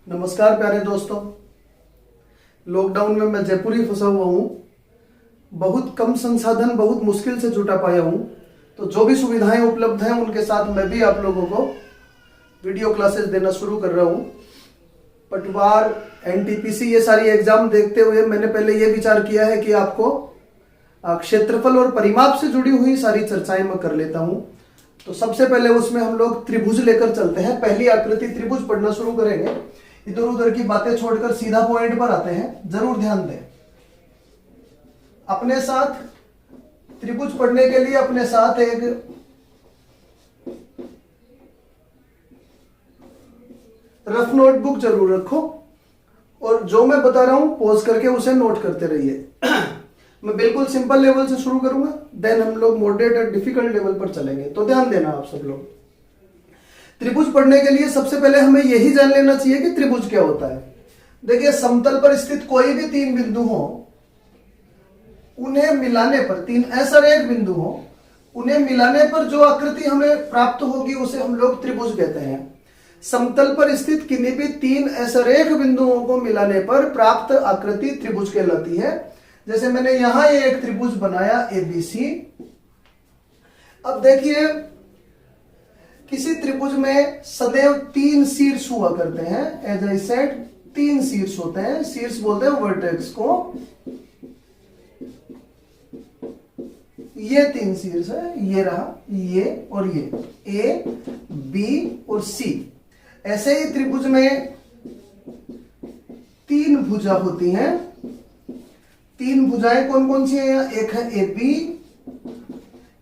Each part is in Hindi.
नमस्कार प्यारे दोस्तों। लॉकडाउन में मैं जयपुर ही फंसा हुआ हूँ। बहुत कम संसाधन बहुत मुश्किल से जुटा पाया हूँ, तो जो भी सुविधाएं उपलब्ध हैं उनके साथ मैं भी आप लोगों को वीडियो क्लासेस देना शुरू कर रहा हूँ। पटवार, एनटीपीसी ये सारी एग्जाम देखते हुए मैंने पहले ये विचार किया है कि आपको क्षेत्रफल और परिमाप से जुड़ी हुई सारी चर्चाएं मैं कर लेता हूँ। तो सबसे पहले उसमें हम लोग त्रिभुज लेकर चलते हैं। पहली आकृति त्रिभुज पढ़ना शुरू करेंगे। इधर उधर की बातें छोड़कर सीधा पॉइंट पर आते हैं। जरूर ध्यान दें। अपने साथ त्रिभुज पढ़ने के लिए अपने साथ एक रफ नोटबुक जरूर रखो और जो मैं बता रहा हूं पॉज करके उसे नोट करते रहिए। मैं बिल्कुल सिंपल लेवल से शुरू करूंगा, देन हम लोग मॉडरेट और डिफिकल्ट लेवल पर चलेंगे। तो ध्यान देना आप सब लोग। त्रिभुज पढ़ने के लिए सबसे पहले हमें यही जान लेना चाहिए कि त्रिभुज क्या होता है। देखिए, समतल पर स्थित कोई भी तीन बिंदु हो, उन्हें मिलाने पर, तीन असरेख बिंदु हो, उन्हें मिलाने पर जो आकृति हमें प्राप्त होगी उसे हम लोग त्रिभुज कहते हैं। समतल पर स्थित किन्हीं भी तीन असरेख बिंदुओं को मिलाने पर प्राप्त आकृति त्रिभुज कहलाती है। जैसे मैंने यहां एक त्रिभुज बनाया एबीसी। अब देखिए, किसी त्रिभुज में सदैव तीन शीर्ष हुआ करते हैं। एज आई सेड, तीन शीर्ष होते हैं। शीर्ष बोलते हैं वर्टेक्स को। ये तीन शीर्ष है, ये रहा, ये और ये, ए, बी और सी। ऐसे ही त्रिभुज में तीन भुजा होती हैं। तीन भुजाएं कौन कौन सी हैं? एक है एबी।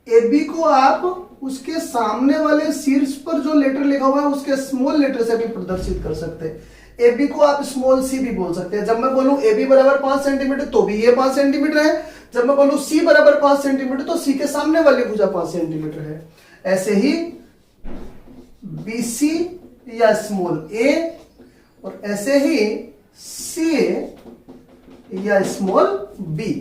एबी को आप उसके सामने वाले शीर्ष पर जो लेटर लिखा हुआ है उसके स्मॉल लेटर से भी प्रदर्शित कर सकते हैं। एबी को आप स्मॉल सी भी बोल सकते हैं। जब मैं बोलूं एबी बराबर 5 सेंटीमीटर तो भी ये 5 सेंटीमीटर है। जब मैं बोलूं सी बराबर 5 सेंटीमीटर तो सी के सामने वाली भुजा 5 सेंटीमीटर है। ऐसे ही बीसी या स्मॉल ए, और ऐसे ही सी या स्मॉल बी।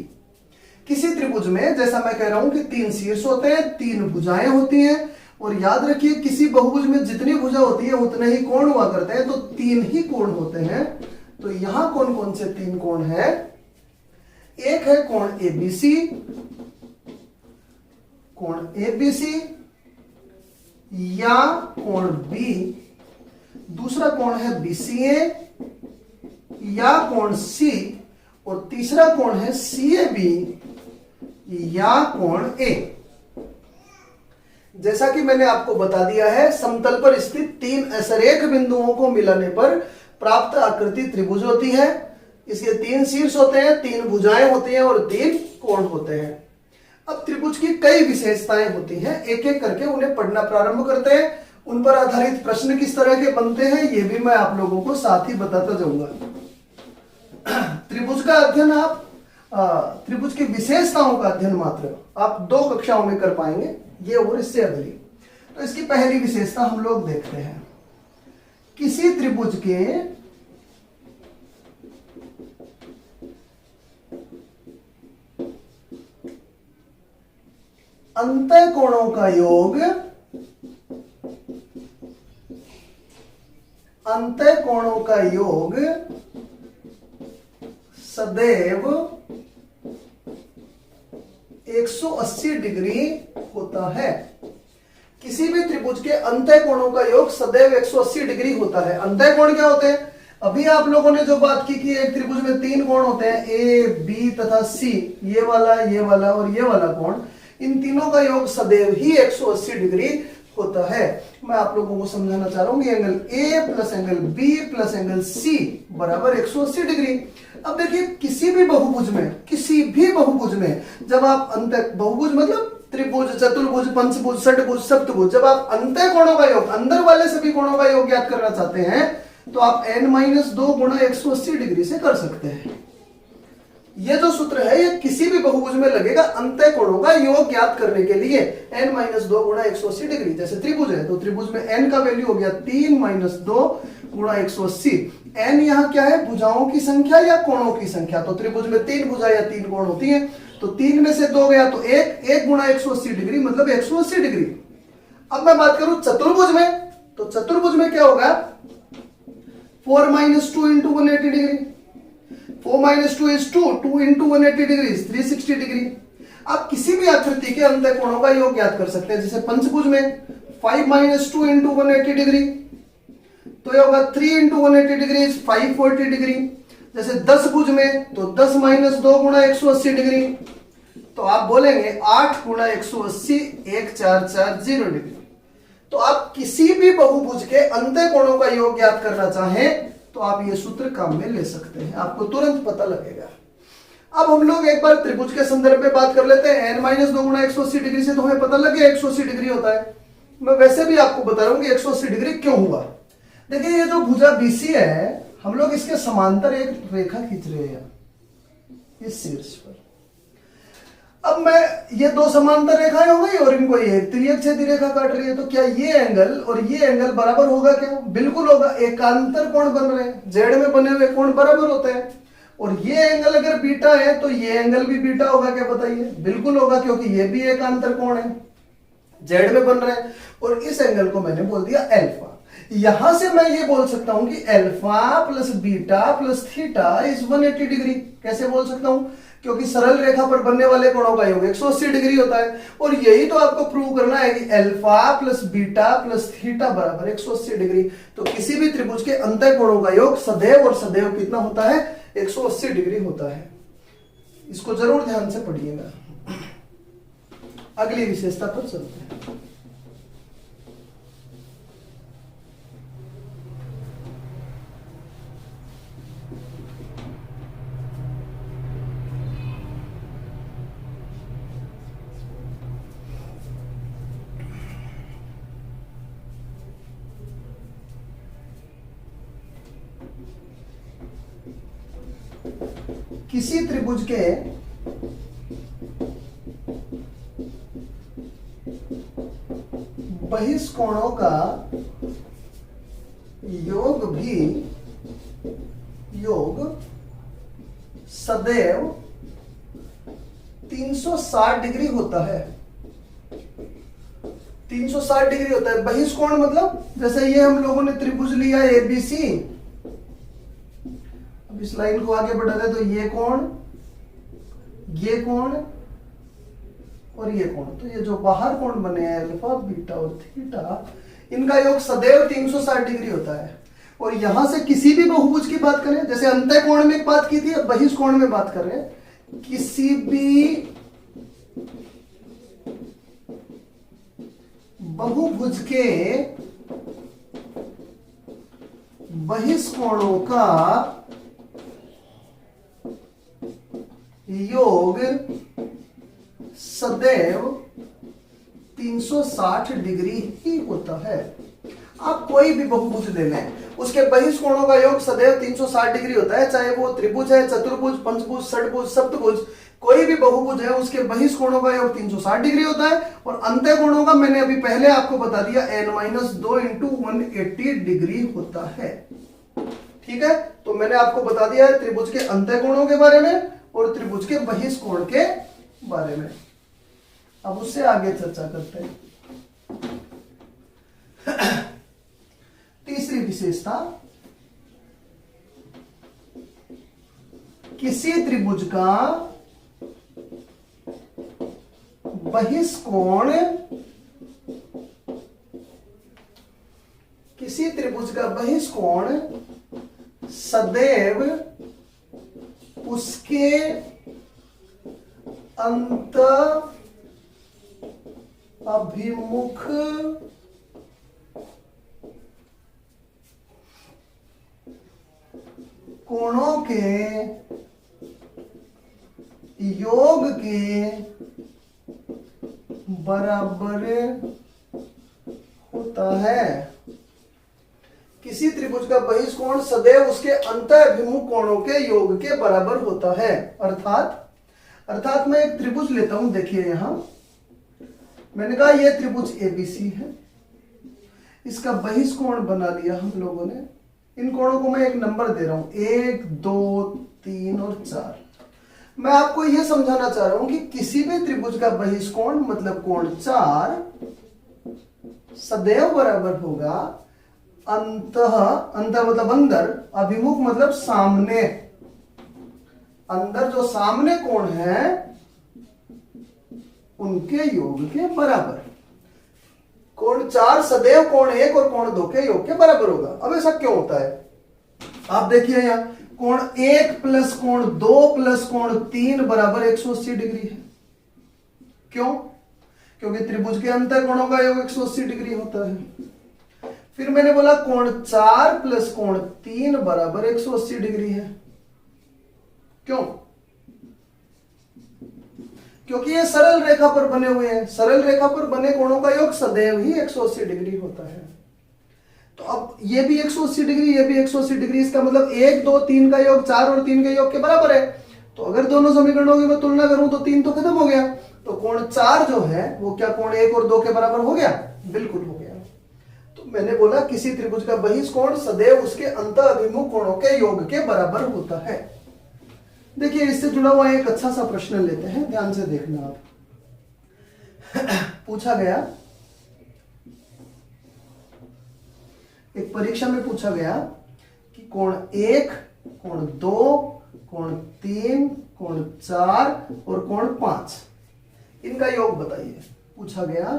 किसी त्रिभुज में, जैसा मैं कह रहा हूं कि तीन शीर्ष होते हैं, तीन भुजाएं होती हैं, और याद रखिए किसी बहुभुज में जितनी भुजा होती है उतने ही कोण हुआ करते हैं, तो तीन ही कोण होते हैं। तो यहां कौन कौन से तीन कोण है? एक है कोण एबीसी, कोण एबीसी या कोण बी। दूसरा कोण है बीसीए या कोण सी, और तीसरा कोण है सीएबी या कोण ए। जैसा कि मैंने आपको बता दिया है, समतल पर स्थित तीन असरेख बिंदुओं को मिलाने पर प्राप्त आकृति त्रिभुज होती है। इसके तीन शीर्ष होते हैं, तीन भुजाएं होती हैं और तीन कोण होते हैं। अब त्रिभुज की कई विशेषताएं होती हैं, एक एक करके उन्हें पढ़ना प्रारंभ करते हैं। उन पर आधारित प्रश्न किस तरह के बनते हैं ये भी मैं आप लोगों को साथ ही बताता जाऊंगा। त्रिभुज का अध्ययन आप त्रिभुज की विशेषताओं का अध्ययन मात्र आप 2 कक्षाओं में कर पाएंगे, ये और इससे अगली। तो इसकी पहली विशेषता हम लोग देखते हैं। किसी त्रिभुज के अंतःकोणों का योग, अंतःकोणों का योग सदैव 180 डिग्री होता है। किसी भी त्रिभुज के अंतःकोणों का योग सदैव 180 डिग्री होता है। अंतःकोण क्या होते हैं? अभी आप लोगों ने जो बात की कि एक त्रिभुज में तीन कोण होते हैं, ए, बी तथा सी, ये वाला और ये वाला कोण, इन तीनों का योग सदैव ही 180 डिग्री होता है। मैं आप लोगों को समझाना चाह रहा हूं कि angle A plus angle B plus angle C बराबर 180 डिग्री। अब देखिए, किसी भी बहुभुज में जब आप बहुभुज मतलब त्रिभुज, चतुर्भुज, पंचभुज, षटभुज, सप्तभुज, जब आप अंतःकोणों का योग, अंदर वाले सभी कोणों का योग ज्ञात करना चाहते हैं तो आप n-2 गुणा 180 डिग्री से कर सकते हैं। ये जो सूत्र है ये किसी भी बहुभुज में लगेगा अंतःकोणों का योग ज्ञात करने के लिए। n-2 गुणा 180 डिग्री। जैसे त्रिभुज है तो त्रिभुज में n का वैल्यू हो गया 3-2 गुणा 180। n यहाँ क्या है? भुजाओं की संख्या या कोणों की संख्या। तो त्रिभुज में तीन भुजा या तीन कोण होती है, तो 3 में से 2 गया तो 1 गुणा 180 डिग्री मतलब 180 डिग्री। अब मैं बात करूं चतुर्भुज में, तो चतुर्भुज में क्या होगा? 4 minus 2 into 180 degree, 4 minus 2 is 2, 2 into 180 degree 360 degree. आप किसी भी आकृति के अंतः कोणों का योग ज्ञात कर सकते हैं। जैसे पंचभुज में 5 माइनस 2 इंटू 180 डिग्री, तो ये होगा 3 इंटू 180 डिग्री 540 डिग्री। जैसे 10 भुज में तो 10 माइनस 2 गुणा 180 डिग्री, तो आप बोलेंगे 8 गुणा 180 1440 डिग्री। तो आप किसी भी बहुभुज के अंतः कोणों का योग ज्ञात करना चाहें तो आप ये सूत्र काम में ले सकते हैं, आपको तुरंत पता लगेगा। अब हम लोग एक बार त्रिभुज के संदर्भ में बात कर लेते हैं। n-2 गुणा 180 डिग्री से तो हमें पता लग गया 180 डिग्री होता है। मैं वैसे भी आपको बता रहा हूं कि 180 डिग्री क्यों हुआ। देखिए ये जो भुजा BC है, हम लोग इसके समांतर एक रेखा खींच रहे हैं इस शीर्ष पर। अब मैं ये दो समांतर रेखाएं हो गई और इनको ये तिर्यक छेदी रेखा काट रही है, तो क्या ये एंगल और ये एंगल बराबर होगा क्या? बिल्कुल होगा। एकांतर कोण बन रहे हैं, जेड में बने हुए कोण बराबर होते हैं। और ये एंगल अगर बीटा है तो ये एंगल भी बीटा होगा क्या? बताइए। बिल्कुल होगा, क्योंकि ये भी एकांतर कोण है, जेड में बन रहे हैं। और इस एंगल को मैंने बोल दिया अल्फा। यहां से मैं ये बोल सकता हूं कि alpha plus beta plus theta is 180 degree. कैसे बोल सकता हूं? क्योंकि सरल रेखा पर बनने वाले कोणों का योग 180 डिग्री होता है। और यही तो आपको प्रूव करना है कि alpha plus beta plus theta बराबर 180 डिग्री। तो किसी भी त्रिभुज के अंतः कोणों का योग सदैव और सदैव कितना होता है? 180 डिग्री होता है। इसको जरूर ध्यान से पढ़िएगा। अगली विशेषता पर चलते हैं। किसी त्रिभुज के बहिष्कोणों का योग सदैव 360 डिग्री होता है। 360 डिग्री होता है बहिष्कोण, मतलब जैसे ये हम लोगों ने त्रिभुज लिया ABC। अब इस लाइन को आगे बढ़ाते तो ये कोण और ये कोण, तो ये जो बाहर कोण बने हैं अल्फा बीटा और थीटा, इनका योग सदैव 360 डिग्री होता है। और यहां से किसी भी बहुभुज की बात करें, जैसे अंतः कोण में एक बात की थी, अब बहिष्कोण में बात कर रहे हैं, किसी भी बहुभुज के बहिष्कोणों का योग सदैव 360 डिग्री ही होता है। आप कोई भी बहुभुज ले लें, उसके बहिष्कोणों का योग सदैव 360 डिग्री होता है। चाहे वो त्रिभुज है, चतुर्भुज, पंचभुज, षटभुज, सप्तभुज, कोई भी बहुभुज है, उसके बहिष्कोणों का योग 360 डिग्री होता है। और अंतः कोणों का मैंने अभी पहले आपको बता दिया n-2 इंटू 180 डिग्री होता है। ठीक है, तो मैंने आपको बता दिया है त्रिभुज के अंतः कोणों के बारे में और त्रिभुज के बहिष्कोण के बारे में। अब उससे आगे चर्चा करते हैं। तीसरी विशेषता, किसी त्रिभुज का बहिष्कोण सदैव उसके अंत अभिमुख कोणों के योग के बराबर होता है। किसी त्रिभुज का बहिष्कोण सदैव उसके अंतःभिमुख कोणों के योग के बराबर होता है। अर्थात मैं एक त्रिभुज लेता हूं, देखिए यहां मैंने कहा यह त्रिभुज ABC है, इसका बहिष्कोण बना लिया हम लोगों ने। इन कोणों को मैं एक नंबर दे रहा हूं, 1, 2, 3 और 4। मैं आपको यह समझाना चाह रहा हूं कि किसी भी त्रिभुज का बहिष्कोण मतलब कोण 4 सदैव बराबर होगा अंतः मतलब अंदर, अभिमुख मतलब सामने, अंदर जो सामने कोण है उनके योग के बराबर। कोण 4 सदैव कोण 1 और कोण 2 के योग के बराबर होगा। अब ऐसा क्यों होता है, आप देखिए यहां कोण 1 प्लस कोण 2 प्लस कोण 3 बराबर 180 डिग्री है। क्यों? क्योंकि त्रिभुज के अंतर कोणों का योग 180 डिग्री होता है। फिर मैंने बोला कोण 4 प्लस कोण 3 बराबर 180 डिग्री है। क्यों? क्योंकि ये सरल रेखा पर बने हुए हैं। सरल रेखा पर बने कोणों का योग सदैव ही 180 डिग्री होता है। तो अब ये भी 180 डिग्री, ये भी 180 डिग्री, इसका मतलब 1 2 3 का योग 4 और 3 के योग के बराबर है। तो अगर दोनों समीकरणों की मैं तुलना करूं तो 3 तो खत्म हो गया। तो कोण 4 जो है वो क्या कोण 1 और 2 के बराबर हो गया? बिल्कुल हो गया। तो मैंने बोला किसी त्रिभुज का बहिष्कोण सदैव उसके अंतः अभिमुख कोणों के योग के बराबर होता है। देखिए इससे जुड़ा हुआ एक अच्छा सा प्रश्न लेते हैं, ध्यान से देखना आप। पूछा गया, एक परीक्षा में पूछा गया कि कोण 1, कोण 2, कोण 3, कोण 4 और कोण 5, इनका योग बताइए। पूछा गया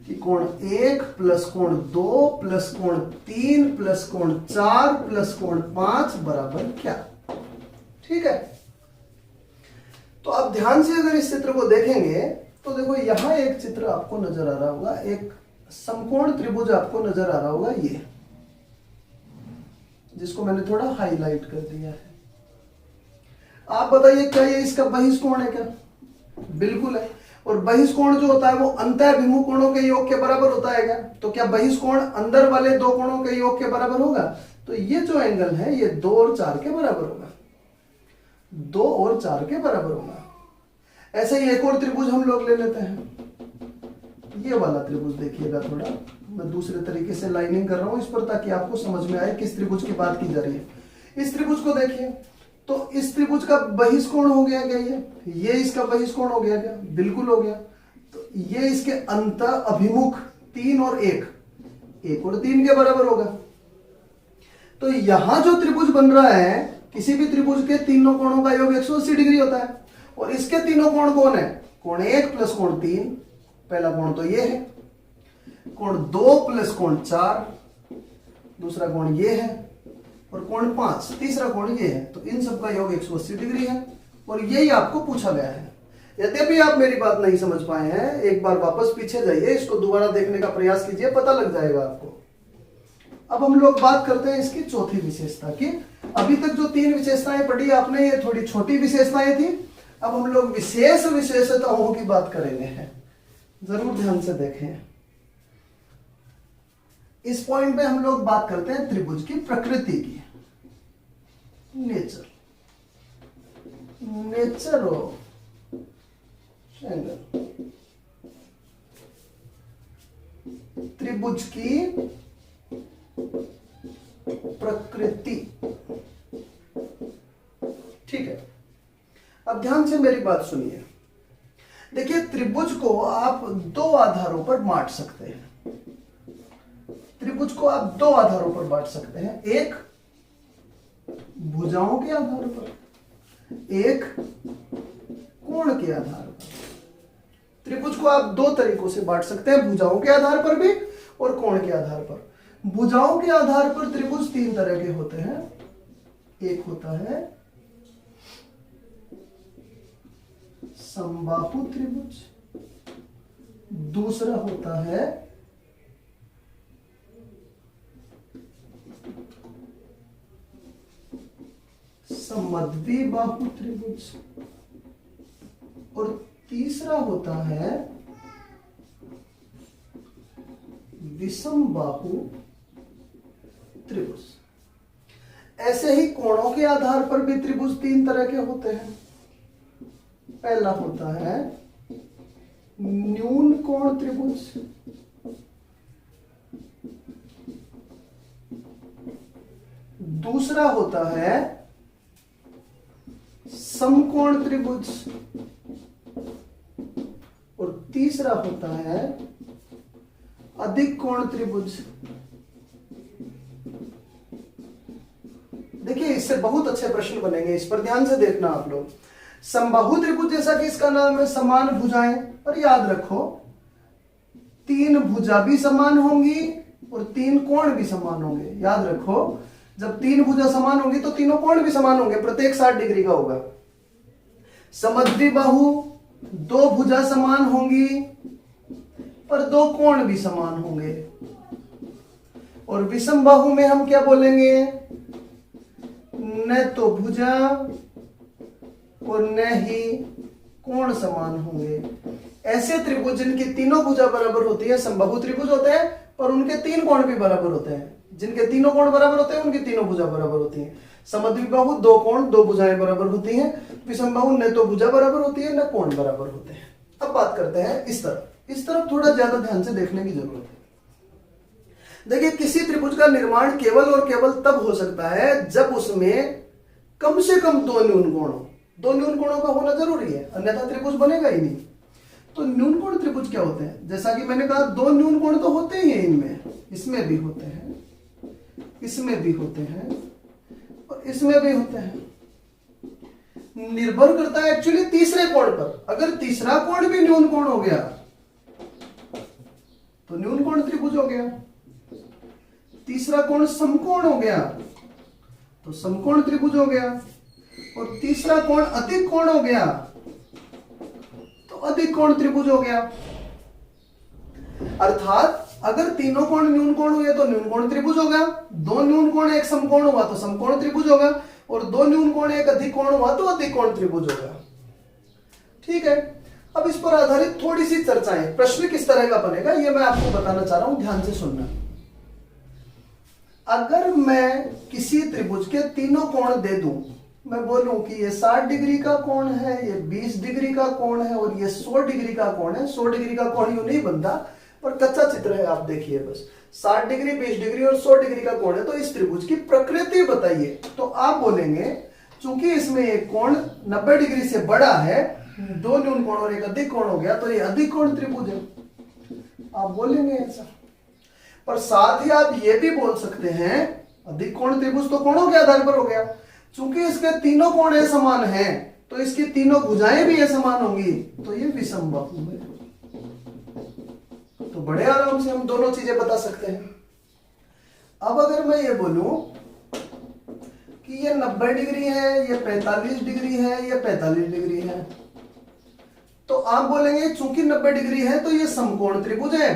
कि कोण 1 प्लस कोण 2 प्लस कोण 3 प्लस कोण 4 प्लस कोण 5 बराबर क्या? ठीक है, तो आप ध्यान से अगर इस चित्र को देखेंगे तो देखो यहां एक चित्र आपको नजर आ रहा होगा, एक समकोण त्रिभुज आपको नजर आ रहा होगा, ये जिसको मैंने थोड़ा हाईलाइट कर दिया है। आप बताइए क्या ये इसका बहिष्कोण है क्या? बिल्कुल है। और बहिष्कोण जो होता है वो अंतःभिमुख कोणों के योग के बराबर होता है क्या? तो क्या बहिष्कोण अंदर वाले दो कोणों के योग के बराबर होगा? तो ये जो एंगल है ये 2 और 4 के बराबर होगा, 2 और 4 के बराबर होगा। ऐसे ही एक और त्रिभुज हम लोग ले लेते हैं, ये वाला त्रिभुज देखिएगा, थोड़ा मैं दूसरे तरीके से लाइनिंग कर रहा हूं इस पर ताकि आपको समझ में आए किस त्रिभुज की बात की जा रही है। इस त्रिभुज को देखिए, तो इस त्रिभुज का बहिष्कोण हो गया क्या? ये इसका बहिष्कोण हो गया क्या? बिल्कुल हो गया। तो ये इसके अंतः अभिमुख 3 और 1, 1 और 3 के बराबर होगा। तो यहां जो त्रिभुज बन रहा है, किसी भी त्रिभुज के तीनों कोणों का योग 180 डिग्री होता है। और इसके तीनों कोण कौन है? कोण 1 प्लस कोण 3, पहला कोण तो ये है। कोण 2 प्लस कोण 4, दूसरा कोण ये है। और कोण 5, तीसरा कोण ये है। तो इन सब का योग 180 डिग्री है और यही आपको पूछा गया है। यद्यपि आप मेरी बात नहीं समझ पाए हैं, एक बार वापस पीछे जाइए, इसको दोबारा देखने का प्रयास कीजिए, पता लग जाएगा आपको। अब हम लोग बात करते हैं इसकी चौथी विशेषता की। अभी तक जो 3 विशेषताएं पढ़ी आपने, ये थोड़ी छोटी विशेषताएं थी। अब हम लोग विशेष विशेषताओं की बात करेंगे, जरूर ध्यान से देखें। इस पॉइंट पे हम लोग बात करते हैं त्रिभुज की प्रकृति की, नेचर, नेचर ऑफ एंगल, त्रिभुज की प्रकृति। ठीक है, अब ध्यान से मेरी बात सुनिए। देखिए त्रिभुज को आप 2 आधारों पर बांट सकते हैं। त्रिभुज को आप 2 आधारों पर बांट सकते हैं, एक भुजाओं के आधार पर, एक कोण के आधार पर। त्रिभुज को आप 2 तरीकों से बांट सकते हैं, भुजाओं के आधार पर भी और कोण के आधार पर। भुजाओं के आधार पर त्रिभुज 3 तरह के होते हैं। एक होता है समबाहु त्रिभुज, दूसरा होता है समद्विबाहु त्रिभुज और तीसरा होता है विषमबाहु त्रिभुज। ऐसे ही कोणों के आधार पर भी त्रिभुज 3 तरह के होते हैं। पहला होता है न्यून कोण त्रिभुज, दूसरा होता है समकोण त्रिभुज और तीसरा होता है अधिक कोण त्रिभुज। इससे बहुत अच्छे प्रश्न बनेंगे, इस पर ध्यान से देखना आप लोग। समबाहु त्रिभुज जैसा कि इसका नाम है, समान भुजाएं, पर याद रखो 3 भुजा भी समान होंगी और 3 कोण भी समान होंगे। याद रखो जब 3 भुजा समान होंगी तो तीनों कोण भी समान होंगे, प्रत्येक 60 डिग्री का होगा। समद्विबाहु 2 भुजा समान होंगी पर 2 कोण भी समान होंगे। और विषमबाहु में हम क्या बोलेंगे, न तो भुजा और न ही कोण समान होंगे। ऐसे त्रिभुज जिनकी तीनों भुजा बराबर होती है समबाहु त्रिभुज होते हैं, पर उनके 3 कोण भी बराबर होते हैं। जिनके तीनों कोण बराबर होते हैं उनकी तीनों भुजा बराबर होती हैं। समद्विबाहु 2 कोण 2 भुजाएं बराबर होती हैं। विषमबाहु न तो भुजा बराबर होती है न कोण बराबर होते हैं। अब बात करते हैं इस तरफ थोड़ा ज्यादा ध्यान से देखने की जरूरत है। देखिए किसी त्रिभुज का निर्माण केवल और केवल तब हो सकता है जब उसमें कम से कम 2 न्यून कोण हो। 2 न्यून कोणों का होना जरूरी है, अन्यथा त्रिभुज बनेगा ही नहीं। तो न्यून कोण त्रिभुज क्या होते हैं, जैसा कि मैंने कहा 2 न्यून कोण तो होते ही हैं इनमें, इसमें भी होते हैं, इसमें भी होते हैं और इसमें भी होते हैं। निर्भर करता है एक्चुअली तीसरे कोण पर। अगर तीसरा कोण भी न्यून कोण हो गया तो न्यून कोण त्रिभुज हो गया। तीसरा कोण समकोण हो गया तो समकोण त्रिभुज हो गया। और तीसरा कोण अधिक कोण हो गया तो अधिक कोण त्रिभुज हो गया। अर्थात अगर तीनों कोण न्यून कोण हुए तो न्यून कोण त्रिभुज होगा, 2 न्यून कोण एक समकोण हुआ तो समकोण त्रिभुज होगा, और 2 न्यून कोण एक अधिक कोण हुआ तो अधिक कोण त्रिभुज होगा। ठीक है, अब इस पर आधारित थोड़ी सी चर्चाएं, प्रश्न किस तरह का बनेगा ये मैं आपको बताना चाह रहा हूं, ध्यान से सुनना। अगर मैं किसी त्रिभुज के तीनों कोण दे दूं, मैं बोलूं कि ये 60 डिग्री का कोण है, ये 20 डिग्री का कोण है और ये 100 डिग्री का कोण है। 100 डिग्री का कोण यूं नहीं बनता, पर कच्चा चित्र है, आप देखिए बस। 60 डिग्री 20 डिग्री और 100 डिग्री का कोण है, तो इस त्रिभुज की प्रकृति बताइए। तो आप बोलेंगे चूंकि इसमें एक कोण 90 डिग्री से बड़ा है, 2 न्यून कोण और एक अधिक कोण हो गया, तो ये अधिक कोण त्रिभुज है, आप बोलेंगे ऐसा। पर साथ ही आप ये भी बोल सकते हैं अधिक कोण त्रिभुज तो कोणों के आधार पर हो गया, चूंकि इसके तीनों कोण समान हैं तो इसकी तीनों भुजाएं भी समान होंगी, तो ये विषमबाहु है। तो बड़े आराम से हम दोनों चीजें बता सकते हैं। अब अगर मैं ये बोलूं कि ये 90 डिग्री है, ये 45 डिग्री है, ये 45 डिग्री है, तो आप बोलेंगे चूंकि 90 डिग्री है तो ये समकोण त्रिभुज है,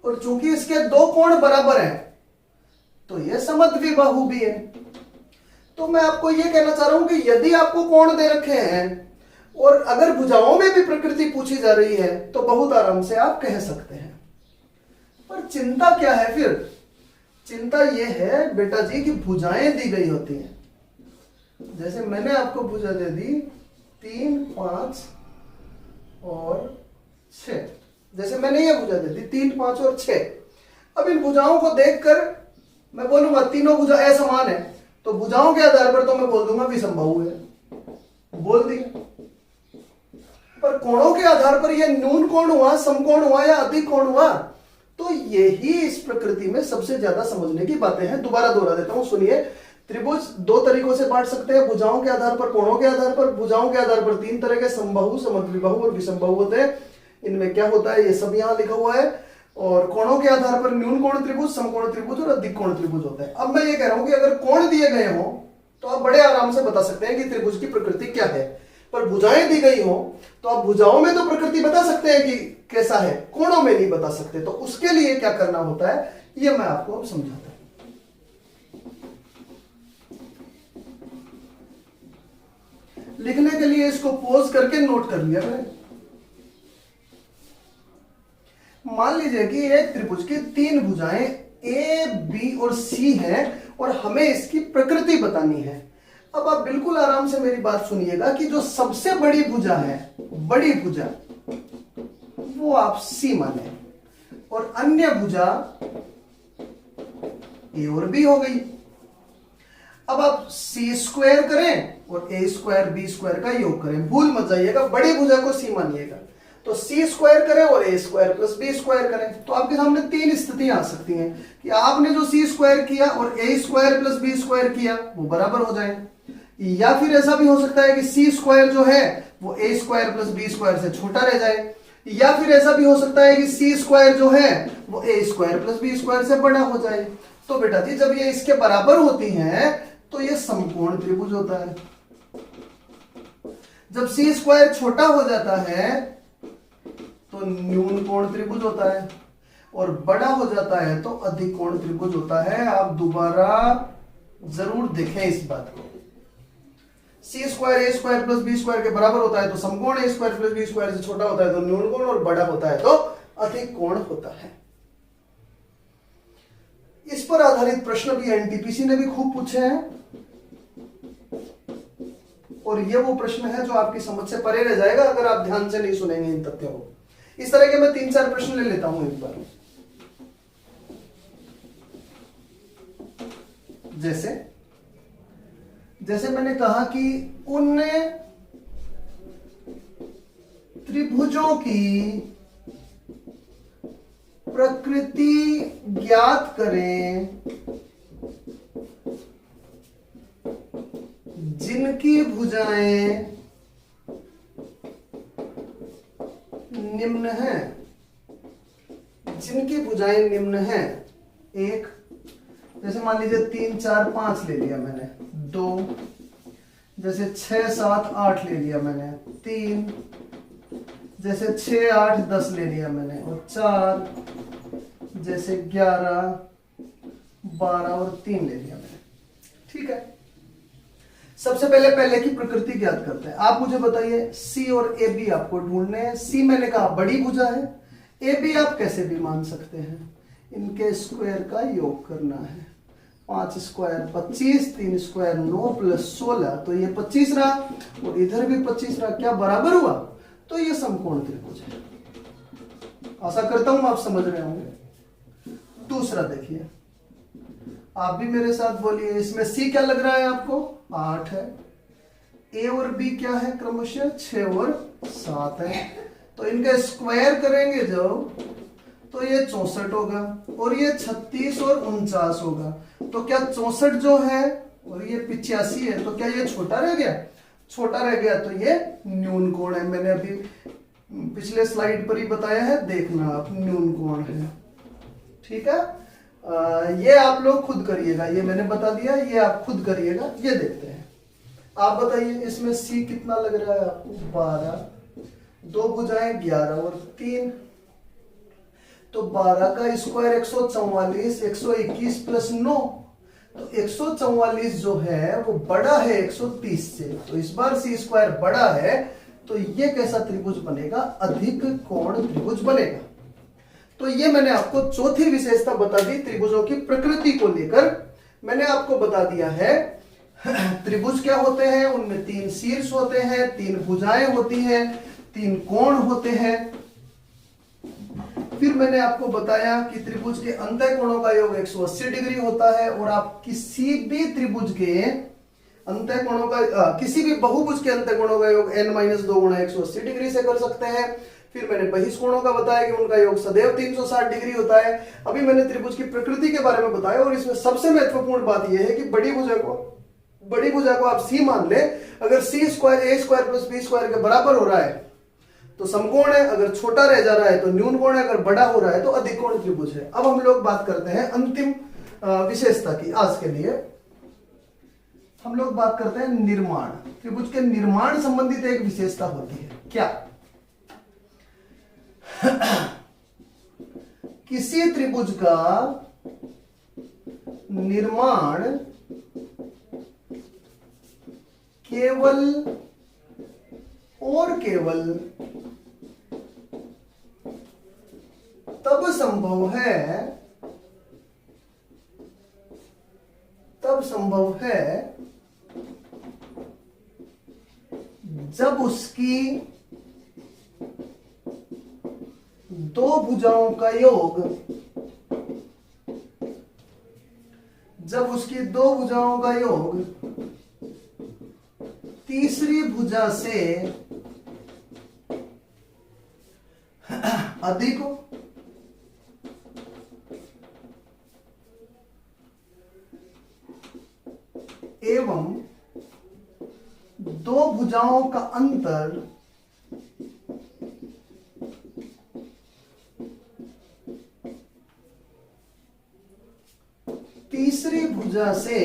और चूंकि इसके 2 कोण बराबर हैं तो ये समद्विबाहु भी है। तो मैं आपको यह कहना चाह रहा हूं कि यदि आपको कोण दे रखे हैं और अगर भुजाओं में भी प्रकृति पूछी जा रही है तो बहुत आराम से आप कह सकते हैं। पर चिंता क्या है फिर? चिंता यह है बेटा जी कि भुजाएं दी गई होती हैं। जैसे मैंने आपको भुजा दे दी 3, 5 और 6, जैसे मैंने ये भुजा दे दी 3, 5 और 6। अब इन भुजाओं को देखकर मैं बोलूंगा तीनों भुजा असमान है, तो भुजाओं के आधार पर तो मैं बोल दूंगा विषमबाहु है, बोल दिया। पर कोणों के आधार पर यह न्यून कोण हुआ, समकोण हुआ या अधिक कोण हुआ, तो यही इस प्रकृति में सबसे ज्यादा समझने की बातें हैं। दोबारा दोहरा देता हूं, सुनिए। त्रिभुज 2 तरीकों से बांट सकते हैं, भुजाओं के आधार पर, कोणों के आधार पर। भुजाओं के आधार पर 3 तरह के समबाहु, समद्विबाहु और विषमबाहु होते हैं। इनमें क्या होता है ये सब यहां लिखा हुआ है। और कोणों के आधार पर न्यून कोण त्रिभुज, समकोण त्रिभुज और अधिक कोण त्रिभुज होता है। अब मैं ये कह रहा हूं कि अगर कोण दिए गए हो तो आप बड़े आराम से बता सकते हैं कि त्रिभुज की प्रकृति क्या है। पर भुजाएं दी गई हो तो आप भुजाओं में तो प्रकृति बता सकते हैं कि कैसा है, कोणों में नहीं बता सकते। तो उसके लिए क्या करना होता है ये मैं आपको अब समझाता हूं। लिखने के लिए इसको पॉज करके नोट कर लिया करें। मान लीजिए कि एक त्रिभुज की 3 भुजाएं ए, बी और सी हैं और हमें इसकी प्रकृति बतानी है। अब आप बिल्कुल आराम से मेरी बात सुनिएगा कि जो सबसे बड़ी भुजा है, बड़ी भुजा, वो आप सी माने और अन्य भुजा ए और बी हो गई। अब आप सी स्क्वायर करें और ए स्क्वायर बी स्क्वायर का योग करें, भूल मत जाइएगा, बड़ी भुजा को सी मानिएगा। तो सी स्क्वायर करें और ए स्क्वायर प्लस बी स्क्वायर करें। तो आपके सामने तीन स्थितियां आ सकती हैं कि आपने जो सी स्क्वायर किया और ए स्क्वायर प्लस बी स्क्वायर किया वो बराबर हो जाए, या फिर ऐसा भी हो सकता है कि सी स्क्वायर जो है वो ए स्क्वायर प्लस बी स्क्वायर से छोटा रह जाए, या फिर ऐसा भी हो सकता है कि सी स्क्वायर जो है वो ए स्क्वायर प्लस बी स्क्वायर से बड़ा हो जाए। तो बेटा जी जब ये इसके बराबर होती हैं तो ये समकोण त्रिभुज होता है। जब सी स्क्वायर छोटा हो जाता है तो न्यून कोण त्रिभुज होता है, और बड़ा हो जाता है तो अधिक कोण त्रिभुज होता है। आप दोबारा जरूर देखें इस बात को। सी स्क्वायर ए स्क्वायर प्लस बी स्क्वायर के बराबर होता है तो समकोण ए स्क्वायर प्लस बी स्क्वायर से छोटा होता है तो न्यून कोण, और बड़ा होता है तो अधिक कोण होता है। इस पर आधारित प्रश्न भी एनटीपीसी ने भी खूब पूछे हैं, और ये वो प्रश्न है जो आपकी समझ से परे रह जाएगा अगर आप ध्यान से नहीं सुनेंगे इन तथ्यों को। इस तरह के मैं 3-4 प्रश्न ले लेता हूं एक बार। जैसे मैंने कहा कि उन त्रिभुजों की प्रकृति ज्ञात करें जिनकी भुजाएं निम्न हैं। जिनकी भुजाएं निम्न हैं, एक, जैसे मान लीजिए 3, 4, 5 ले लिया मैंने, 2, जैसे 6, 7, 8 ले लिया मैंने, 3, जैसे 6, 8, 10 ले लिया मैंने, और 4, जैसे 11, 12 और 3 ले लिया मैंने। ठीक है, सबसे पहले की प्रकृति ज्ञात करते हैं। आप मुझे बताइए सी और ए बी आपको ढूंढने हैं। सी मैंने कहा बड़ी भुजा है, ए बी आप कैसे भी मान सकते हैं, इनके स्क्वायर का योग करना है। 5 स्क्वायर 25, 3 स्क्वायर 9 प्लस 16, तो ये 25 रहा, और इधर भी 25 रहा। क्या बराबर हुआ? तो ये समकोण त्रिभुज है। आशा करता हूं आप समझ रहे होंगे। दूसरा देखिए, आप भी मेरे साथ बोलिए, इसमें सी क्या लग रहा है आपको? 8 है। ए और बी क्या है? क्रमशः 6 और 7 है। तो इनका स्क्वायर करेंगे जब तो ये 64 होगा, और ये 36 और 49 होगा। तो क्या 64 जो है और ये 85 है, तो क्या ये छोटा रह गया? छोटा रह गया, तो ये न्यून कोण है। मैंने अभी पिछले स्लाइड पर ही बताया है, देखना आप, न्यून कोण है। ठीक है, ये आप लोग खुद करिएगा, ये मैंने बता दिया, ये आप खुद करिएगा। ये देखते हैं, आप बताइए इसमें सी कितना लग रहा है आपको? 12, 2 भुजाएं 11 और 3, तो 12 का स्क्वायर 144, 121 प्लस 9, तो 144 जो है वो बड़ा है 130 से। तो इस बार सी स्क्वायर बड़ा है, तो ये कैसा त्रिभुज बनेगा? अधिक कोण त्रिभुज बनेगा। तो ये मैंने आपको चौथी विशेषता बता दी त्रिभुजों की प्रकृति को लेकर। मैंने आपको बता दिया है त्रिभुज क्या होते हैं, उनमें 3 शीर्ष होते हैं, 3 भुजाएं होती हैं, 3 कोण होते हैं। फिर मैंने आपको बताया कि त्रिभुज के अंतः कोणों का योग 180 डिग्री होता है, और आप किसी भी त्रिभुज के अंतः कोणों का किसी भी बहुभुज के अंतः कोणों का योग n-2 गुणा 180 डिग्री से कर सकते हैं। फिर मैंने बहिष्कोणों का बताया कि उनका योग सदैव 360 डिग्री होता है। अभी मैंने त्रिभुज की प्रकृति के बारे में बताया, और इसमें सबसे महत्वपूर्ण बात यह है कि बड़ी भुजा को आप सी मान ले। अगर सी स्क्वायर ए स्क्वायर प्लस बी स्क्वायर के बराबर हो रहा है तो समकोण है, अगर छोटा रह जा रहा है तो न्यून कोण है, अगर बड़ा हो रहा है तो अधिक कोण त्रिभुज है। अब हम लोग बात करते हैं अंतिम विशेषता की। आज के लिए हम लोग बात करते हैं निर्माण। त्रिभुज के निर्माण संबंधित एक विशेषता होती है। क्या? किसी त्रिभुज का निर्माण केवल और केवल तब संभव है जब उसकी 2 भुजाओं का योग, तीसरी भुजा से अधिक हो एवं दो भुजाओं का अंतर तीसरी भुजा से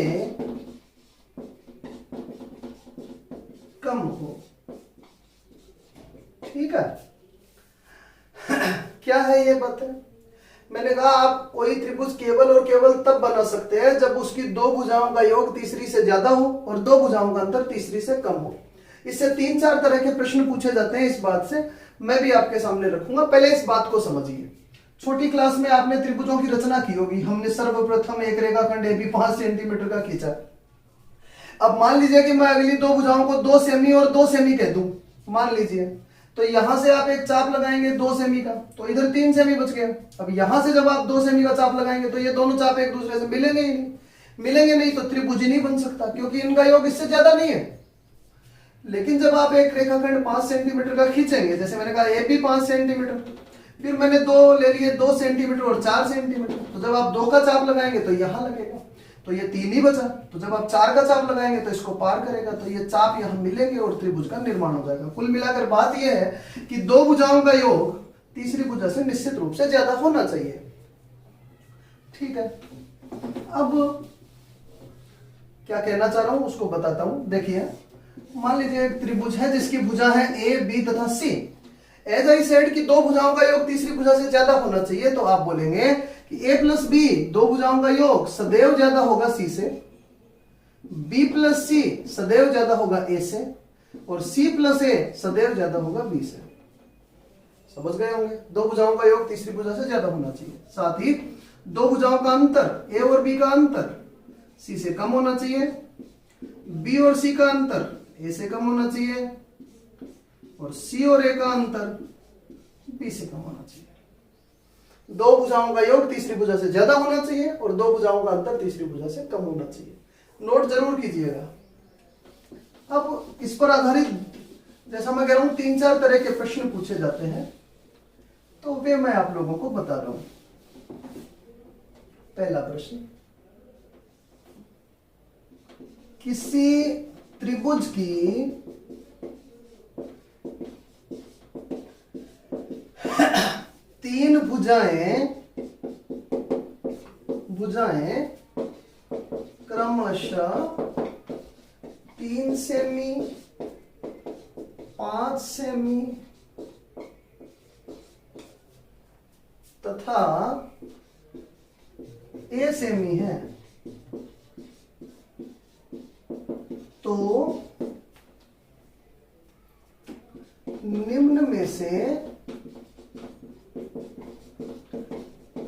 कम हो। ठीक है, क्या है ये बात है? मैंने कहा आप कोई त्रिभुज केवल और केवल तब बना सकते हैं जब उसकी दो भुजाओं का योग तीसरी से ज्यादा हो और दो भुजाओं का अंतर तीसरी से कम हो। इससे 3-4 तरह के प्रश्न पूछे जाते हैं। इस बात से मैं भी आपके सामने रखूंगा। पहले इस बात को समझिए। छोटी क्लास में आपने त्रिभुजों की रचना की होगी। हमने सर्वप्रथम एक रेखाखंड AB 5 सेंटीमीटर का खींचा। अब मान लीजिए कि मैं अगली दो भुजाओं को 2 सेमी और 2 सेमी कह दूं, मान लीजिए, तो यहां से आप एक चाप लगाएंगे 2 सेमी का, तो इधर 3 सेमी बच गया। अब यहां से जब आप 2 सेमी का चाप लगाएंगे तो ये दोनों चाप एक दूसरे से मिलेंगे ही नहीं। मिलेंगे नहीं तो त्रिभुज ही नहीं बन सकता, क्योंकि इनका योग इससे ज्यादा नहीं है। लेकिन जब आप एक रेखाखंड 5 सेंटीमीटर का खींचेंगे, जैसे मैंने कहा AB 5 सेंटीमीटर, फिर मैंने 2 ले लिए 2 सेंटीमीटर और 4 सेंटीमीटर, तो जब आप 2 का चाप लगाएंगे तो यहां लगेगा, तो ये 3 ही बचा। तो जब आप 4 का चाप लगाएंगे तो इसको पार करेगा, तो ये चाप यहां मिलेंगे और त्रिभुज का निर्माण हो जाएगा। कुल मिलाकर बात यह है कि दो भुजाओं का योग तीसरी भुजा से निश्चित रूप से ज्यादा होना चाहिए। ठीक है, अब क्या कहना चाह रहा हूं उसको बताता हूं। देखिए, मान लीजिए एक त्रिभुज है जिसकी भुजा है A, B तथा C। एज आई सेड कि दो भुजाओं का योग तीसरी भुजा से ज्यादा होना चाहिए, तो आप बोलेंगे कि A प्लस B दो भुजाओं का योग सदैव ज्यादा होगा C से, B प्लस C सदैव ज्यादा होगा A से, और C प्लस A सदैव ज्यादा होगा B से। समझ गए होंगे? दो भुजाओं का योग तीसरी भुजा से ज्यादा होना चाहिए। साथ ही दो भुजाओं का अंतर A और B का अंतर C से कम होना चाहिए, B और C का अंतर A से कम होना चाहिए, और C और A का अंतर B से कम होना चाहिए। दो भुजाओं का योग तीसरी भुजा से ज्यादा होना चाहिए और दो भुजाओं का अंतर तीसरी भुजा से कम होना चाहिए। नोट जरूर कीजिएगा। अब इस पर आधारित, जैसा मैं कह रहा हूं, 3-4 तरह के प्रश्न पूछे जाते हैं, तो वे मैं आप लोगों को बता रहा हूं। पहला प्रश्न, किसी त्रिभुज की तीन भुजाएं क्रमशः 3 सेमी, 5 सेमी तथा A सेमी है, तो निम्न में से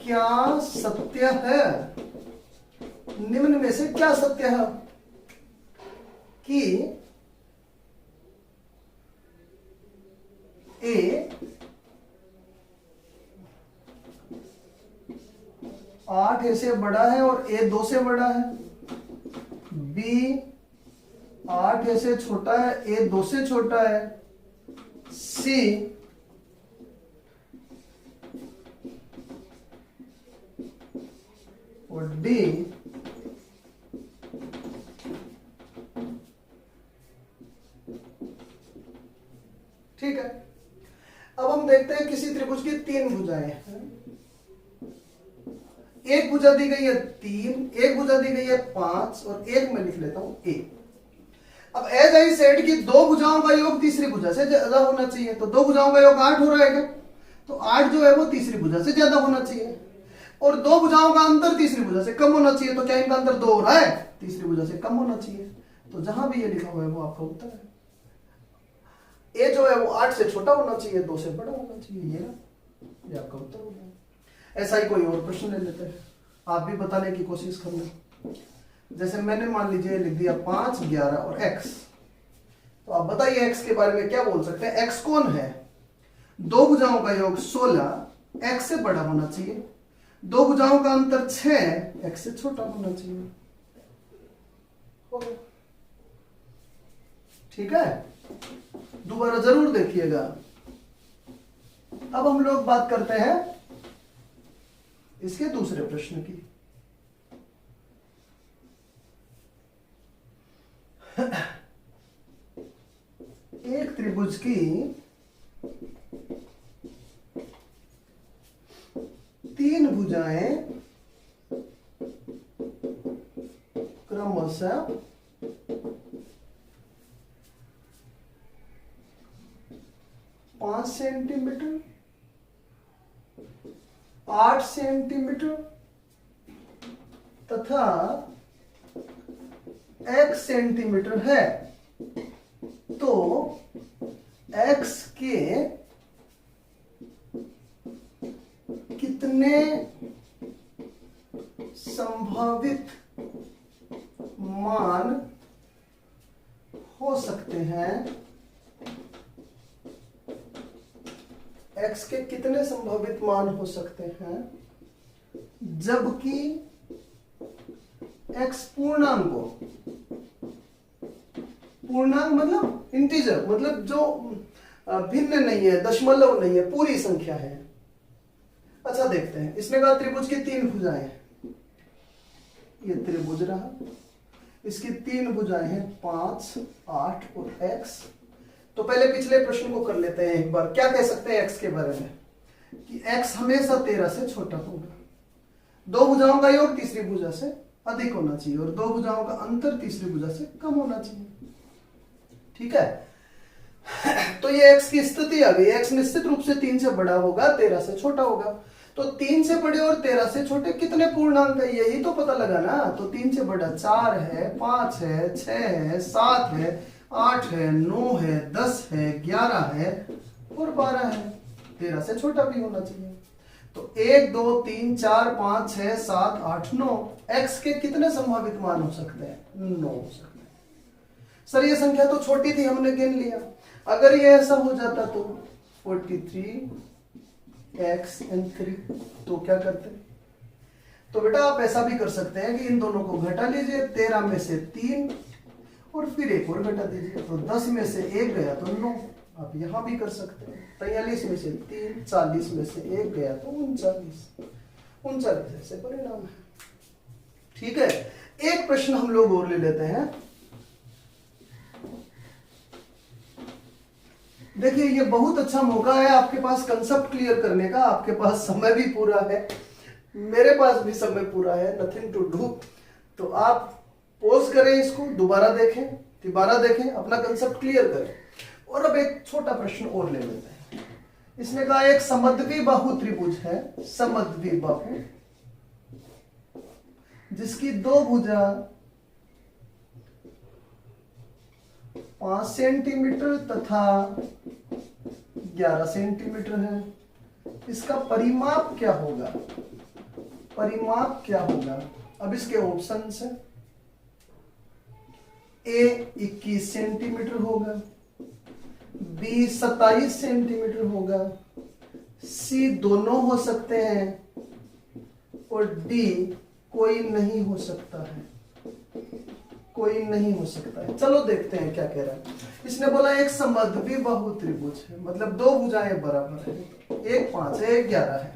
क्या सत्य है? निम्न में से क्या सत्य है कि A 8 से बड़ा है और A 2 से बड़ा है, B 8 से छोटा है, A 2 से छोटा है, C और D ठीक है। अब हम देखते हैं किसी त्रिभुज की 3 भुजाएं हैं। एक भुजा दी गई है 3, एक भुजा दी गई है 5 और एक मैं लिख लेता हूं A। अब एज आई सेड कि दो भुजाओं का योग तीसरी भुजा से ज्यादा होना चाहिए, तो दो भुजाओं का योग 8 हो रहा है क्या? तो 8 जो है वो तीसरी भुजा से ज्यादा होना चाहिए, और दो भुजाओं का अंतर तीसरी भुजा से कम होना चाहिए, तो क्या इनका अंतर 2 हो रहा है? तीसरी भुजा से कम होना चाहिए। तो जहां भी ये लिखा हुआ है वो आपका उत्तर है। ए जो है वो 8 से छोटा होना चाहिए, 2 से बड़ा होना चाहिए। ये आपका उत्तर हो गया। ऐसा ही कोई और प्रश्न ले लेते हैं, आप भी बताने की कोशिश करना। जैसे मैंने मान लीजिए लिख दिया 5, 11 और x, तो आप बताइए x के बारे में क्या बोल सकते हैं? x कौन है? दो भुजाओं का योग 16, x से बड़ा होना चाहिए, दो भुजाओं का अंतर 6, x से छोटा होना चाहिए। हो गया। ठीक है, दोबारा जरूर देखिएगा। अब हम लोग बात करते हैं इसके दूसरे प्रश्न की। एक त्रिभुज की 3 भुजाएं क्रमशः 5 सेंटीमीटर, 8 सेंटीमीटर तथा x सेंटीमीटर है, तो x के कितने संभावित मान हो सकते हैं, x के कितने संभावित मान हो सकते हैं जबकि x पूर्णांक मतलब इंटीजर, मतलब जो भिन्न नहीं है, दशमलव नहीं है, पूरी संख्या है। अच्छा देखते हैं, इसने कहा त्रिभुज की 3 भुजाएं हैं, ये त्रिभुज रहा, इसकी 3 भुजाएं हैं 5, 8 और x। तो पहले पिछले प्रश्न को कर लेते हैं एक बार। क्या कह सकते हैं x के बारे में कि x हमेशा 13 से छोटा होगा, 2 भुजाओं का योग तीसरी भुजा से अधिक होना चाहिए और 2 भुजाओं का अंतर तीसरी भुजा से कम होना चाहिए। ठीक है, तो ये x की स्थिति आ गई। x निश्चित रूप से 3 से बड़ा होगा, 13 से छोटा होगा। तो 3 से बड़े और 13 से छोटे कितने पूर्णांक है, यही तो पता लगा ना। तो 3 से बड़ा 4 है, 5 है, 6 है, 7 है, 8 है, 9 है, 10 है, 11 है और 12 है। 13 से छोटा भी होना चाहिए। तो 1 2 3 4 5 6 7 8 9, x के कितने संभावित मान हो सकते हैं, 9 हो सकते हैं। सर ये संख्या तो छोटी थी, हमने गिन लिया। अगर ये ऐसा हो जाता तो 43 x and 3, तो क्या करते? तो बेटा आप ऐसा भी कर सकते हैं कि इन दोनों को घटा लीजिए, 13 में से 3 और फिर एक और घटा दीजिए, तो 10 में से 1 गया तो 9। आप यहां भी कर सकते हैं, 43 में से 3, 40 में से 1 गया तो 39 ऐसे परिणाम है। ठीक है, एक प्रश्न हम लोग और ले लेते हैं। देखिए ये बहुत अच्छा मौका है आपके पास कंसेप्ट क्लियर करने का, आपके पास समय भी पूरा है, मेरे पास भी समय पूरा है, नथिंग टू डू। तो आप पॉज करें, इसको दोबारा देखें, अपना कंसेप्ट क्लियर करें। और अब एक छोटा प्रश्न और ले लेते हैं। इसने कहा एक समद्विबाहु त्रिभुज है, समद्विबाहु, जिसकी 2 भुजा 5 सेंटीमीटर तथा 11 सेंटीमीटर है। इसका परिमाप क्या होगा? अब इसके ऑप्शंस है, A 21 सेंटीमीटर होगा, B 27 सेंटीमीटर होगा, C दोनों हो सकते हैं और D कोई नहीं हो सकता है। चलो देखते हैं क्या कह रहा है। इसने बोला एक समद्विबाहु त्रिभुज है, मतलब 2 भुजाएं बराबर है, एक 5 है, एक 11 है।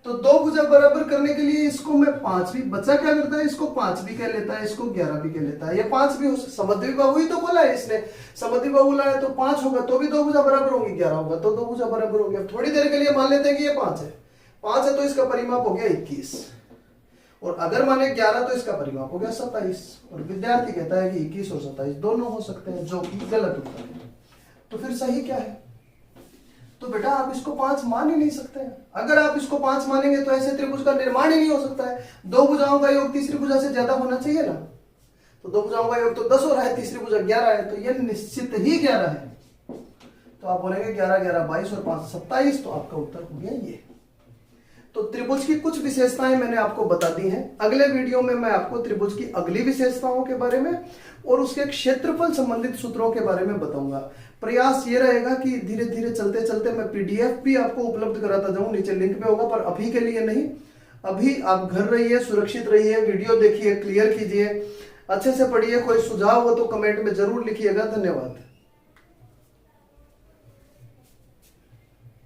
तो 2 भुजा बराबर करने के लिए इसको मैं 5 भी, बच्चा क्या करता है, इसको 5 भी कह लेता है, इसको 11 भी कह लेता है। ये 5 भी हो, समद्विबाहु ही तो बोला है इसने, समद्विबाहु लाया तो 5 होगा तो भी 2 भुजा बराबर होंगी, 11 होगा तो 2 भुजा बराबर होंगी। अब थोड़ी देर के लिए मान लेते हैं कि ये 5 है तो इसका परिमाप हो गया 21, और अगर माने 11 तो इसका परिमाप हो गया 27। और विद्यार्थी कहता है कि 21 और 27 दोनों हो सकते हैं, जो कि गलत उत्तर है। तो फिर सही क्या है? तो बेटा आप इसको 5 मान ही नहीं सकते हैं। अगर आप इसको 5 मानेंगे तो ऐसे त्रिभुज का निर्माण ही नहीं हो सकता है। 2 भुजाओं का योग तीसरी भुजा से ज्यादा होना चाहिए ना, तो 2 भुजाओं का योग तो 10 हो रहा है, तीसरी भुजा 11 है, तो यह निश्चित ही 11 है। तो आप बोलेंगे 11 11 22 और 5 27, तो आपका उत्तर हो गया ये। तो त्रिभुज की कुछ विशेषताएं मैंने आपको बता दी हैं। अगले वीडियो में मैं आपको त्रिभुज की अगली विशेषताओं के बारे में और उसके क्षेत्रफल संबंधित सूत्रों के बारे में बताऊंगा। प्रयास ये रहेगा कि धीरे धीरे चलते चलते मैं पीडीएफ भी आपको उपलब्ध कराता जाऊं, नीचे लिंक पे होगा, पर अभी के लिए नहीं। अभी आप घर रहिए, सुरक्षित रहिए, वीडियो देखिए, क्लियर कीजिए, अच्छे से पढ़िए। कोई सुझाव हो तो कमेंट में जरूर लिखिएगा। धन्यवाद।